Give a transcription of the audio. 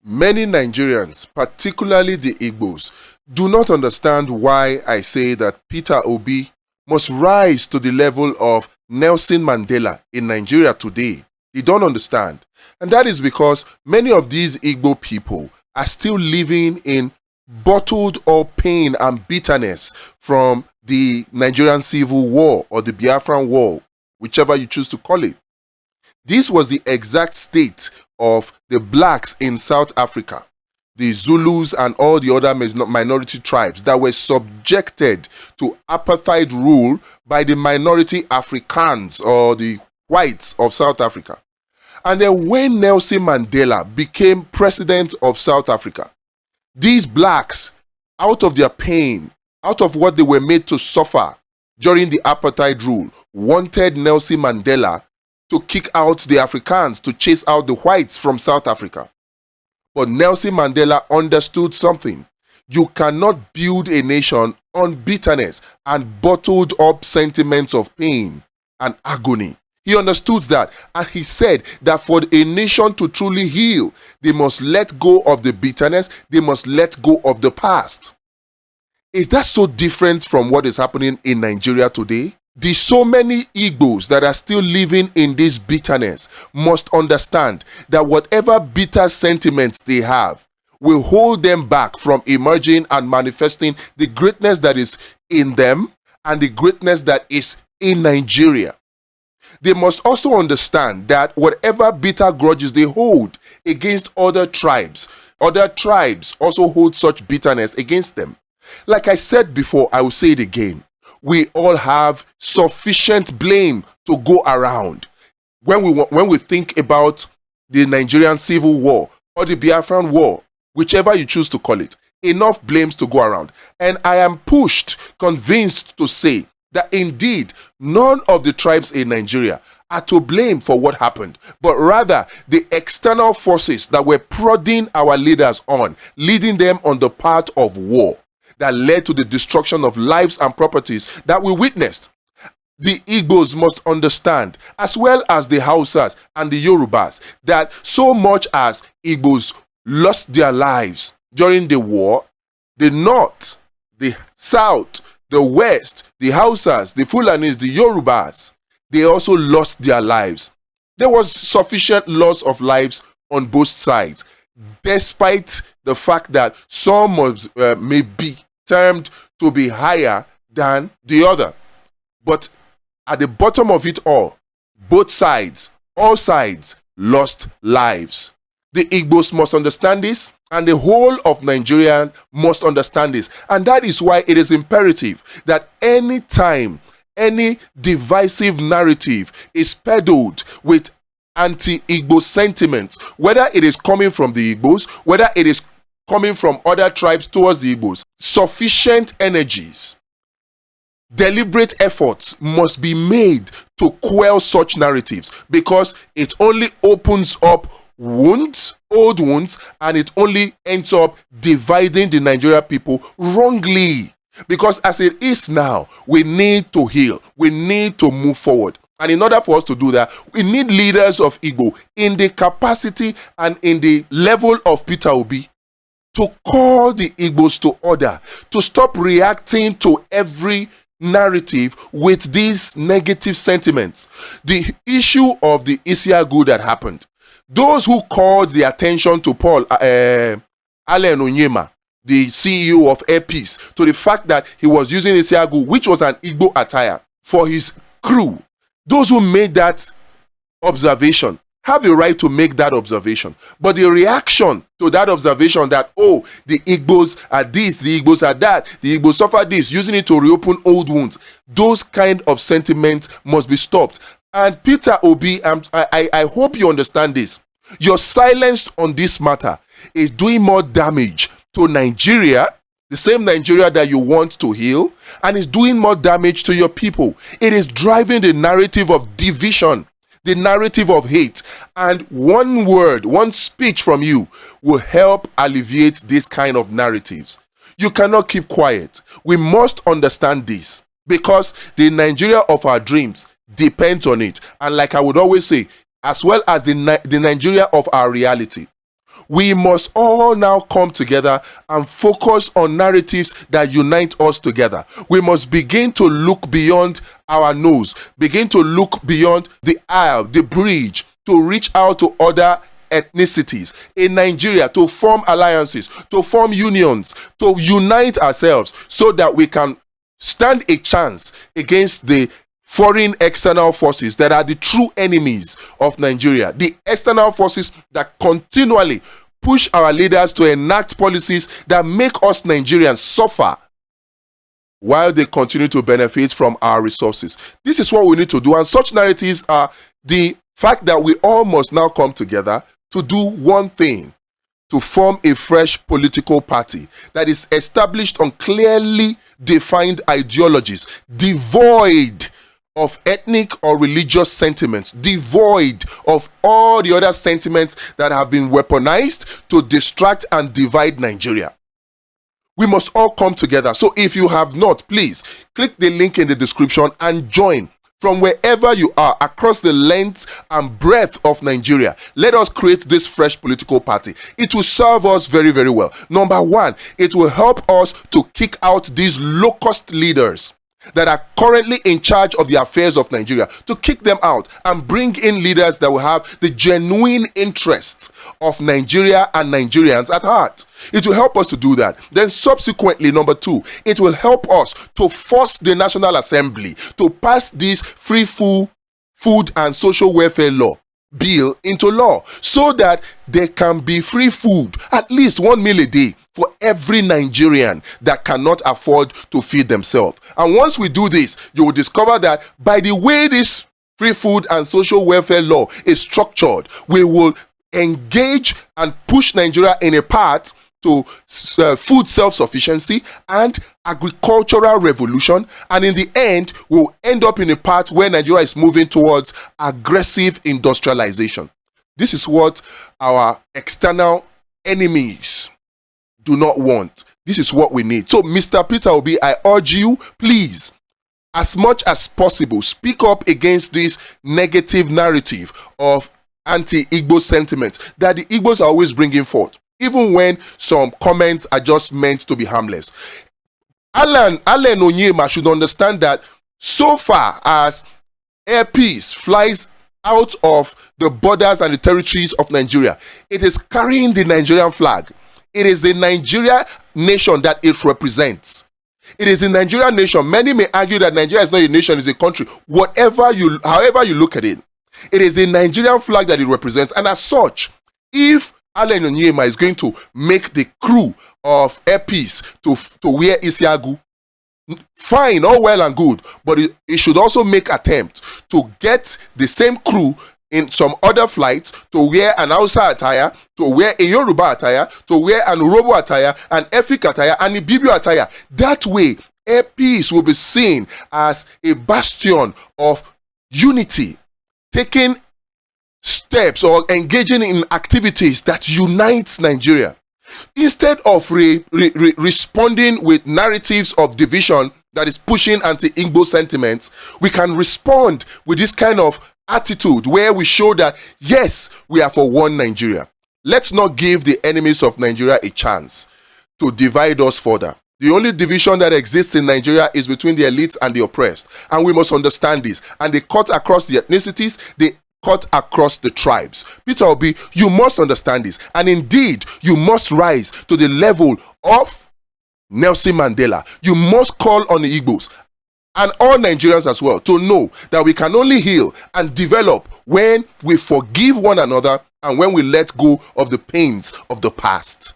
Many Nigerians, particularly the Igbos, do not understand why I say that Peter Obi must rise to the level of Nelson Mandela in Nigeria today. They don't understand. And that is because many of these Igbo people are still living in bottled up pain and bitterness from the Nigerian Civil War or the Biafran War, whichever you choose to call it. This was the exact state of the blacks in South Africa, the Zulus and all the other minority tribes that were subjected to apartheid rule by the minority Afrikaans or the whites of South Africa. And then when Nelson Mandela became president of South Africa, these blacks, out of their pain, out of what they were made to suffer during the apartheid rule, wanted Nelson Mandela to kick out the Afrikaans, to chase out the whites from South Africa. But Nelson Mandela understood something. You cannot build a nation on bitterness and bottled up sentiments of pain and agony. He understood that, and he said that for a nation to truly heal, they must let go of the bitterness, they must let go of the past. Is that so different from what is happening in Nigeria today? The so many Igbos that are still living in this bitterness must understand that whatever bitter sentiments they have will hold them back from emerging and manifesting the greatness that is in them and the greatness that is in Nigeria. They must also understand that whatever bitter grudges they hold against other tribes also hold such bitterness against them. Like I said before, I will say it again. We all have sufficient blame to go around. When we think about the Nigerian Civil War or the Biafran War, whichever you choose to call it, enough blames to go around. And I am convinced to say that indeed none of the tribes in Nigeria are to blame for what happened, but rather the external forces that were prodding our leaders on, leading them on the path of war that led to the destruction of lives and properties that we witnessed. The Igbos must understand, as well as the Hausas and the Yorubas, that so much as Igbos lost their lives during the war, the North, the South, the West, the Hausas, the Fulanis, the Yorubas, they also lost their lives. There was sufficient loss of lives on both sides, despite the fact that some may be termed to be higher than the other. But at the bottom of it all sides lost lives. The Igbos must understand this, and the whole of Nigeria must understand this. And that is why it is imperative that any time any divisive narrative is peddled with anti-Igbo sentiments, whether it is coming from the Igbos, whether it is coming from other tribes towards the Igbos, sufficient energies, deliberate efforts must be made to quell such narratives, because it only opens up old wounds, and it only ends up dividing the Nigerian people wrongly. Because as it is now, we need to heal, we need to move forward. And in order for us to do that, we need leaders of Igbo in the capacity and in the level of Peter Obi to call the Igbos to order, to stop reacting to every narrative with these negative sentiments. The issue of the Isiagu that happened, those who called the attention to Onyema, the CEO of Air Peace, to the fact that he was using Isiagu, which was an Igbo attire, for his crew, those who made that observation have a right to make that observation. But the reaction to that observation that, oh, the Igbos are this, the Igbos are that, the Igbos suffer this, using it to reopen old wounds, those kind of sentiments must be stopped. And Peter Obi, I hope you understand this. Your silence on this matter is doing more damage to Nigeria, the same Nigeria that you want to heal, and is doing more damage to your people. It is driving the narrative of division, the narrative of hate, and one word, one speech from you will help alleviate this kind of narratives. You cannot keep quiet. We must understand this, because the Nigeria of our dreams depends on it. And like I would always say, as well as the Nigeria of our reality, We must all now come together and focus on narratives that unite us together. We must begin to look beyond our nose, begin to look beyond the aisle, the bridge, to reach out to other ethnicities in Nigeria, to form alliances, to form unions, to unite ourselves so that we can stand a chance against the foreign external forces that are the true enemies of Nigeria, the external forces that continually push our leaders to enact policies that make us Nigerians suffer while they continue to benefit from our resources. This is what we need to do, and such narratives are the fact that we all must now come together to do one thing: to form a fresh political party that is established on clearly defined ideologies, devoid of ethnic or religious sentiments, devoid of all the other sentiments that have been weaponized to distract and divide Nigeria. We must all come together. So if you have not, please click the link in the description and join from wherever you are across the length and breadth of Nigeria. Let us create this fresh political party. It will serve us very, very well. Number one, it will help us to kick out these low-cost leaders that are currently in charge of the affairs of Nigeria, to kick them out and bring in leaders that will have the genuine interests of Nigeria and Nigerians at heart. It will help us to do that. Then subsequently, number two, it will help us to force the National Assembly to pass this free food and social welfare law bill into law so that there can be free food, at least 1 meal a day, for every Nigerian that cannot afford to feed themselves. And once we do this, you will discover that by the way this free food and social welfare law is structured, we will engage and push Nigeria in a path to food self-sufficiency and agricultural revolution, and in the end we'll end up in a path where Nigeria is moving towards aggressive industrialization. This is what our external enemies do not want. This is what we need. So Mr. Peter Obi, I urge you, please, as much as possible, speak up against this negative narrative of anti-Igbo sentiments that the Igbos are always bringing forth, even when some comments are just meant to be harmless. Onyema should understand that so far as air peace flies out of the borders and the territories of Nigeria, it is carrying the Nigerian flag. It is the Nigeria nation that it represents. It is the Nigerian nation. Many may argue that Nigeria is not a nation, it's a country. However you look at it, it is the Nigerian flag that it represents. And as such, if Onyema is going to make the crew of Air Peace to wear Isiagu, fine, all well and good, but it should also make attempt to get the same crew in some other flights to wear an Hausa attire, to wear a Yoruba attire, to wear an Urobo attire, an Efik attire, and a Ibibio attire. That way, Air Peace will be seen as a bastion of unity, taking steps or engaging in activities that unites Nigeria. Instead of responding with narratives of division that is pushing anti-Igbo sentiments, we can respond with this kind of attitude where we show that, yes, we are for one Nigeria. Let's not give the enemies of Nigeria a chance to divide us further. The only division that exists in Nigeria is between the elites and the oppressed. And we must understand this. And they cut across the ethnicities, they cut across the tribes. Peter Obi, you must understand this. And indeed, you must rise to the level of Nelson Mandela. You must call on the Igbos and all Nigerians as well to know that we can only heal and develop when we forgive one another and when we let go of the pains of the past.